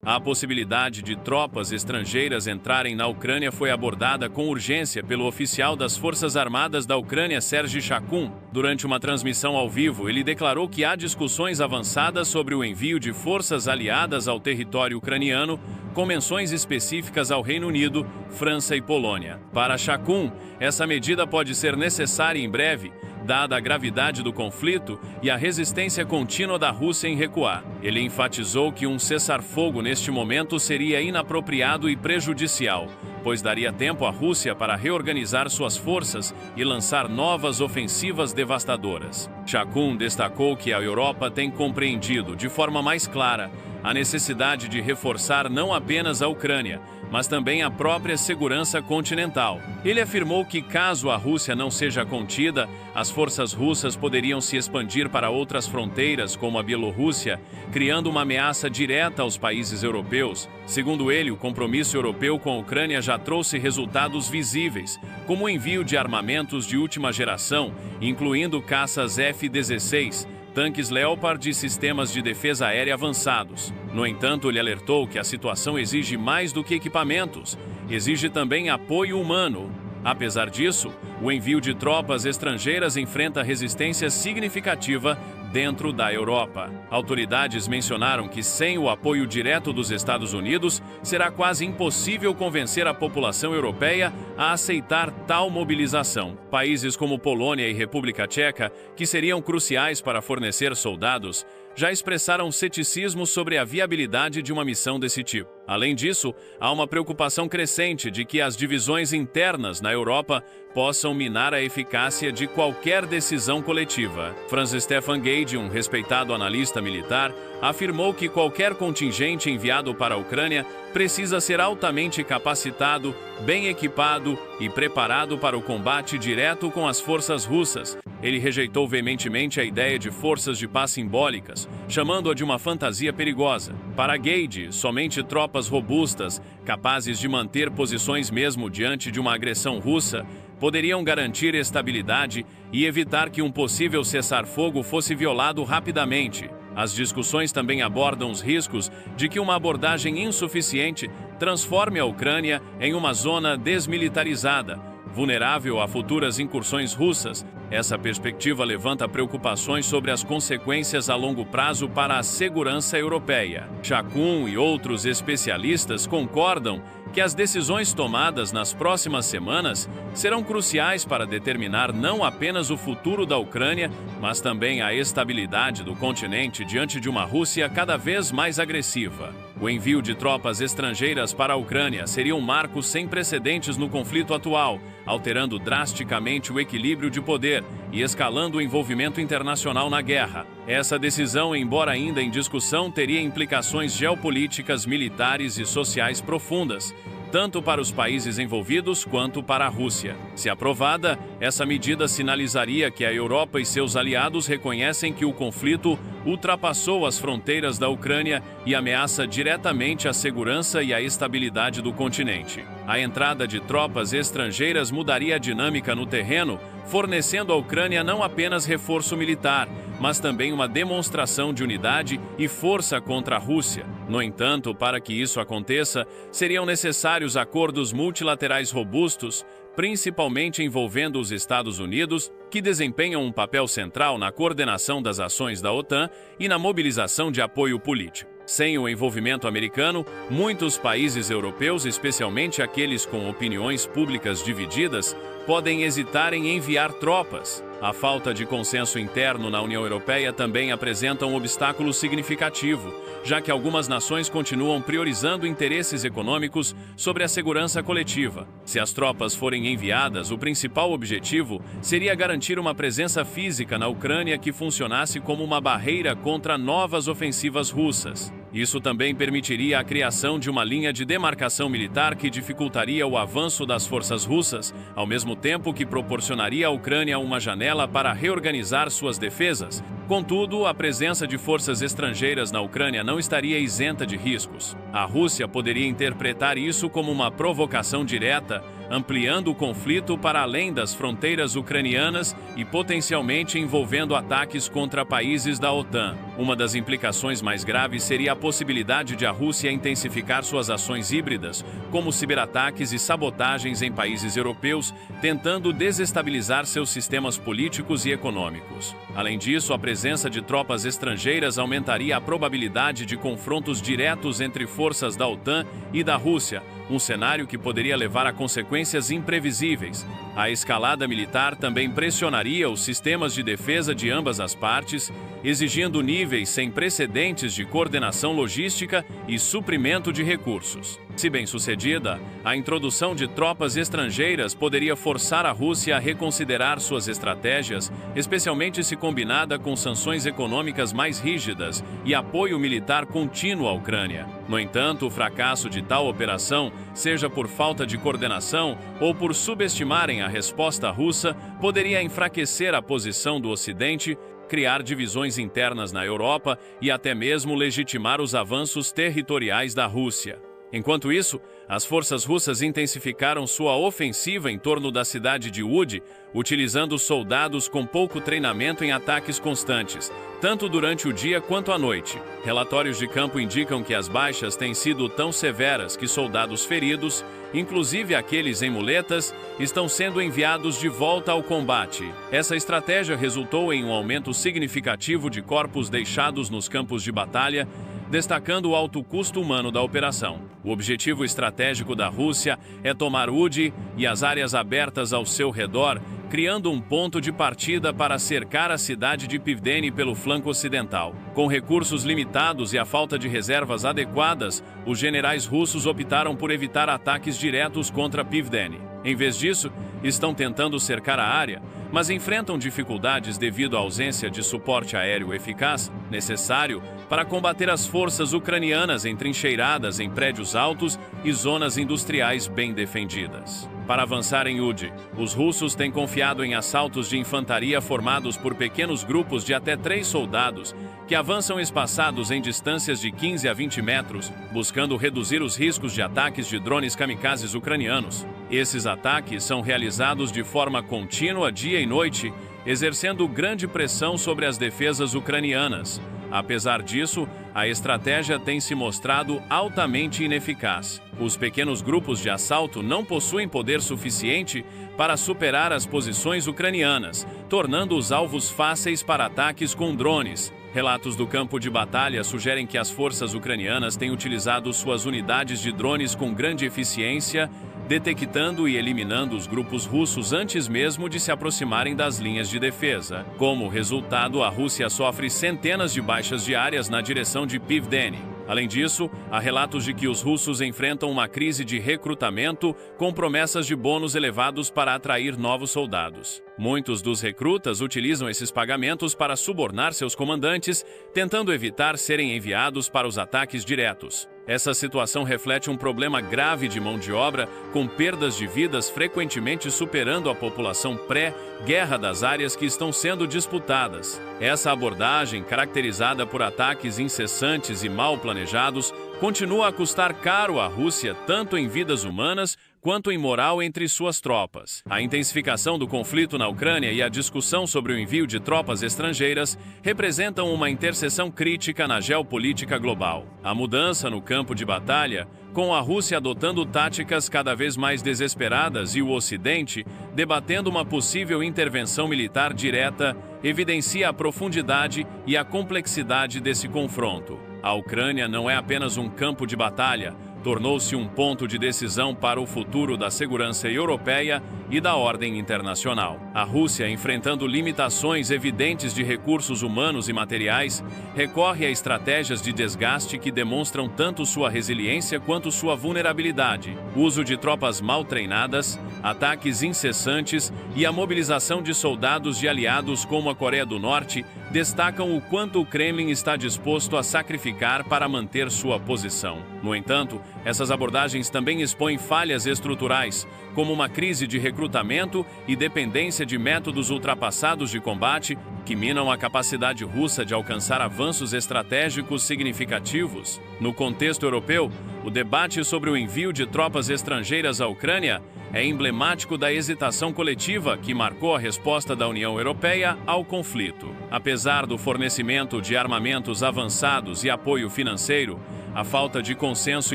A possibilidade de tropas estrangeiras entrarem na Ucrânia foi abordada com urgência pelo oficial das Forças Armadas da Ucrânia, Sergei Shakun. Durante uma transmissão ao vivo, ele declarou que há discussões avançadas sobre o envio de forças aliadas ao território ucraniano, com menções específicas ao Reino Unido, França e Polônia. Para Shakun, essa medida pode ser necessária em breve, dada a gravidade do conflito e a resistência contínua da Rússia em recuar. Ele enfatizou que um cessar-fogo neste momento seria inapropriado e prejudicial, pois daria tempo à Rússia para reorganizar suas forças e lançar novas ofensivas devastadoras. Shakun destacou que a Europa tem compreendido, de forma mais clara, a necessidade de reforçar não apenas a Ucrânia, mas também a própria segurança continental. Ele afirmou que, caso a Rússia não seja contida, as forças russas poderiam se expandir para outras fronteiras, como a Bielorrússia, criando uma ameaça direta aos países europeus. Segundo ele, o compromisso europeu com a Ucrânia já trouxe resultados visíveis, como o envio de armamentos de última geração, incluindo caças F-16, tanques Leopard e sistemas de defesa aérea avançados. No entanto, ele alertou que a situação exige mais do que equipamentos, exige também apoio humano. Apesar disso, o envio de tropas estrangeiras enfrenta resistência significativa dentro da Europa. Autoridades mencionaram que, sem o apoio direto dos Estados Unidos, será quase impossível convencer a população europeia a aceitar tal mobilização. Países como Polônia e República Tcheca, que seriam cruciais para fornecer soldados, já expressaram ceticismo sobre a viabilidade de uma missão desse tipo. Além disso, há uma preocupação crescente de que as divisões internas na Europa possam minar a eficácia de qualquer decisão coletiva. Franz Stefan Gade, um respeitado analista militar, afirmou que qualquer contingente enviado para a Ucrânia precisa ser altamente capacitado, bem equipado e preparado para o combate direto com as forças russas. Ele rejeitou veementemente a ideia de forças de paz simbólicas, chamando-a de uma fantasia perigosa. Para Gade, somente tropas robustas, capazes de manter posições mesmo diante de uma agressão russa, poderiam garantir estabilidade e evitar que um possível cessar-fogo fosse violado rapidamente. As discussões também abordam os riscos de que uma abordagem insuficiente transforme a Ucrânia em uma zona desmilitarizada, vulnerável a futuras incursões russas. Essa perspectiva levanta preocupações sobre as consequências a longo prazo para a segurança europeia. Shakun e outros especialistas concordam que as decisões tomadas nas próximas semanas serão cruciais para determinar não apenas o futuro da Ucrânia, mas também a estabilidade do continente diante de uma Rússia cada vez mais agressiva. O envio de tropas estrangeiras para a Ucrânia seria um marco sem precedentes no conflito atual, alterando drasticamente o equilíbrio de poder e escalando o envolvimento internacional na guerra. Essa decisão, embora ainda em discussão, teria implicações geopolíticas, militares e sociais profundas, tanto para os países envolvidos quanto para a Rússia. Se aprovada, essa medida sinalizaria que a Europa e seus aliados reconhecem que o conflito ultrapassou as fronteiras da Ucrânia e ameaça diretamente a segurança e a estabilidade do continente. A entrada de tropas estrangeiras mudaria a dinâmica no terreno, fornecendo à Ucrânia não apenas reforço militar, mas também uma demonstração de unidade e força contra a Rússia. No entanto, para que isso aconteça, seriam necessários acordos multilaterais robustos, principalmente envolvendo os Estados Unidos, que desempenham um papel central na coordenação das ações da OTAN e na mobilização de apoio político. Sem o envolvimento americano, muitos países europeus, especialmente aqueles com opiniões públicas divididas, podem hesitar em enviar tropas. A falta de consenso interno na União Europeia também apresenta um obstáculo significativo, já que algumas nações continuam priorizando interesses econômicos sobre a segurança coletiva. Se as tropas forem enviadas, o principal objetivo seria garantir uma presença física na Ucrânia que funcionasse como uma barreira contra novas ofensivas russas. Isso também permitiria a criação de uma linha de demarcação militar que dificultaria o avanço das forças russas, ao mesmo tempo que proporcionaria à Ucrânia uma janela para reorganizar suas defesas, Contudo, a presença de forças estrangeiras na Ucrânia não estaria isenta de riscos. A Rússia poderia interpretar isso como uma provocação direta, ampliando o conflito para além das fronteiras ucranianas e potencialmente envolvendo ataques contra países da OTAN. Uma das implicações mais graves seria a possibilidade de a Rússia intensificar suas ações híbridas, como ciberataques e sabotagens em países europeus, tentando desestabilizar seus sistemas políticos e econômicos. Além disso, a presença de tropas estrangeiras aumentaria a probabilidade de confrontos diretos entre forças da OTAN e da Rússia, um cenário que poderia levar a consequências imprevisíveis. A escalada militar também pressionaria os sistemas de defesa de ambas as partes, exigindo níveis sem precedentes de coordenação logística e suprimento de recursos. Se bem-sucedida, a introdução de tropas estrangeiras poderia forçar a Rússia a reconsiderar suas estratégias, especialmente se combinada com sanções econômicas mais rígidas e apoio militar contínuo à Ucrânia. No entanto, o fracasso de tal operação, seja por falta de coordenação ou por subestimarem a resposta russa, poderia enfraquecer a posição do Ocidente, criar divisões internas na Europa e até mesmo legitimar os avanços territoriais da Rússia. Enquanto isso, as forças russas intensificaram sua ofensiva em torno da cidade de Udi, utilizando soldados com pouco treinamento em ataques constantes, tanto durante o dia quanto à noite. Relatórios de campo indicam que as baixas têm sido tão severas que soldados feridos, inclusive aqueles em muletas, estão sendo enviados de volta ao combate. Essa estratégia resultou em um aumento significativo de corpos deixados nos campos de batalha, destacando o alto custo humano da operação. O objetivo estratégico da Rússia é tomar Udi e as áreas abertas ao seu redor, criando um ponto de partida para cercar a cidade de Pivdeni pelo flanco ocidental. Com recursos limitados e a falta de reservas adequadas, os generais russos optaram por evitar ataques diretos contra Pivdeni. Em vez disso, estão tentando cercar a área, mas enfrentam dificuldades devido à ausência de suporte aéreo eficaz necessário para combater as forças ucranianas entrincheiradas em prédios altos e zonas industriais bem defendidas. Para avançar em Udi, os russos têm confiado em assaltos de infantaria formados por pequenos grupos de até 3 soldados, que avançam espaçados em distâncias de 15 a 20 metros, buscando reduzir os riscos de ataques de drones kamikazes ucranianos. Esses ataques são realizados de forma contínua dia e noite, exercendo grande pressão sobre as defesas ucranianas. Apesar disso, a estratégia tem se mostrado altamente ineficaz. Os pequenos grupos de assalto não possuem poder suficiente para superar as posições ucranianas, tornando-os alvos fáceis para ataques com drones. Relatos do campo de batalha sugerem que as forças ucranianas têm utilizado suas unidades de drones com grande eficiência, detectando e eliminando os grupos russos antes mesmo de se aproximarem das linhas de defesa. Como resultado, a Rússia sofre centenas de baixas diárias na direção de Pivdeni. Além disso, há relatos de que os russos enfrentam uma crise de recrutamento com promessas de bônus elevados para atrair novos soldados. Muitos dos recrutas utilizam esses pagamentos para subornar seus comandantes, tentando evitar serem enviados para os ataques diretos. Essa situação reflete um problema grave de mão de obra, com perdas de vidas frequentemente superando a população pré-guerra das áreas que estão sendo disputadas. Essa abordagem, caracterizada por ataques incessantes e mal planejados, continua a custar caro à Rússia tanto em vidas humanas quanto em moral entre suas tropas. A intensificação do conflito na Ucrânia e a discussão sobre o envio de tropas estrangeiras representam uma interseção crítica na geopolítica global. A mudança no campo de batalha, com a Rússia adotando táticas cada vez mais desesperadas e o Ocidente debatendo uma possível intervenção militar direta, evidencia a profundidade e a complexidade desse confronto. A Ucrânia não é apenas um campo de batalha, tornou-se um ponto de decisão para o futuro da segurança europeia e da ordem internacional. A Rússia, enfrentando limitações evidentes de recursos humanos e materiais, recorre a estratégias de desgaste que demonstram tanto sua resiliência quanto sua vulnerabilidade. Uso de tropas mal treinadas, ataques incessantes e a mobilização de soldados de aliados como a Coreia do Norte destacam o quanto o Kremlin está disposto a sacrificar para manter sua posição. No entanto, essas abordagens também expõem falhas estruturais, como uma crise de recrutamento e dependência de métodos ultrapassados de combate que minam a capacidade russa de alcançar avanços estratégicos significativos. No contexto europeu, o debate sobre o envio de tropas estrangeiras à Ucrânia é emblemático da hesitação coletiva que marcou a resposta da União Europeia ao conflito. Apesar do fornecimento de armamentos avançados e apoio financeiro, a falta de consenso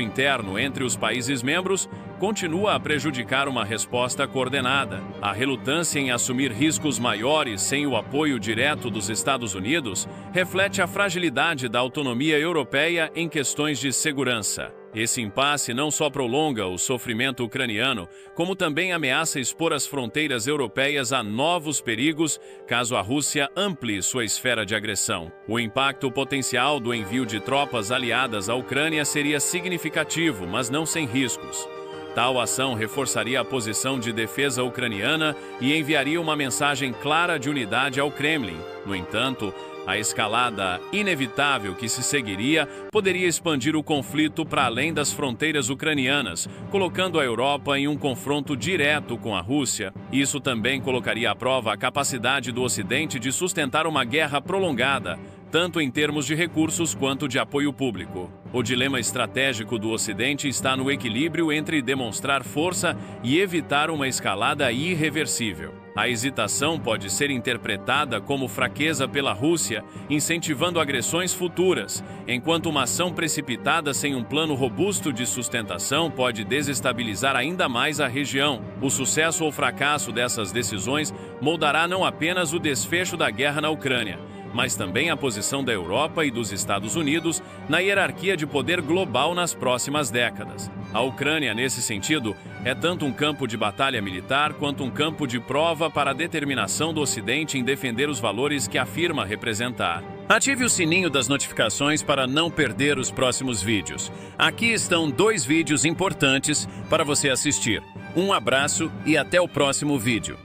interno entre os países membros continua a prejudicar uma resposta coordenada. A relutância em assumir riscos maiores sem o apoio direto dos Estados Unidos reflete a fragilidade da autonomia europeia em questões de segurança. Esse impasse não só prolonga o sofrimento ucraniano, como também ameaça expor as fronteiras europeias a novos perigos caso a Rússia amplie sua esfera de agressão. O impacto potencial do envio de tropas aliadas à Ucrânia seria significativo, mas não sem riscos. Tal ação reforçaria a posição de defesa ucraniana e enviaria uma mensagem clara de unidade ao Kremlin. No entanto, a escalada inevitável que se seguiria poderia expandir o conflito para além das fronteiras ucranianas, colocando a Europa em um confronto direto com a Rússia. Isso também colocaria à prova a capacidade do Ocidente de sustentar uma guerra prolongada, tanto em termos de recursos quanto de apoio público. O dilema estratégico do Ocidente está no equilíbrio entre demonstrar força e evitar uma escalada irreversível. A hesitação pode ser interpretada como fraqueza pela Rússia, incentivando agressões futuras, enquanto uma ação precipitada sem um plano robusto de sustentação pode desestabilizar ainda mais a região. O sucesso ou fracasso dessas decisões moldará não apenas o desfecho da guerra na Ucrânia, mas também a posição da Europa e dos Estados Unidos na hierarquia de poder global nas próximas décadas. A Ucrânia, nesse sentido, é tanto um campo de batalha militar quanto um campo de prova para a determinação do Ocidente em defender os valores que afirma representar. Ative o sininho das notificações para não perder os próximos vídeos. Aqui estão 2 vídeos importantes para você assistir. Um abraço e até o próximo vídeo.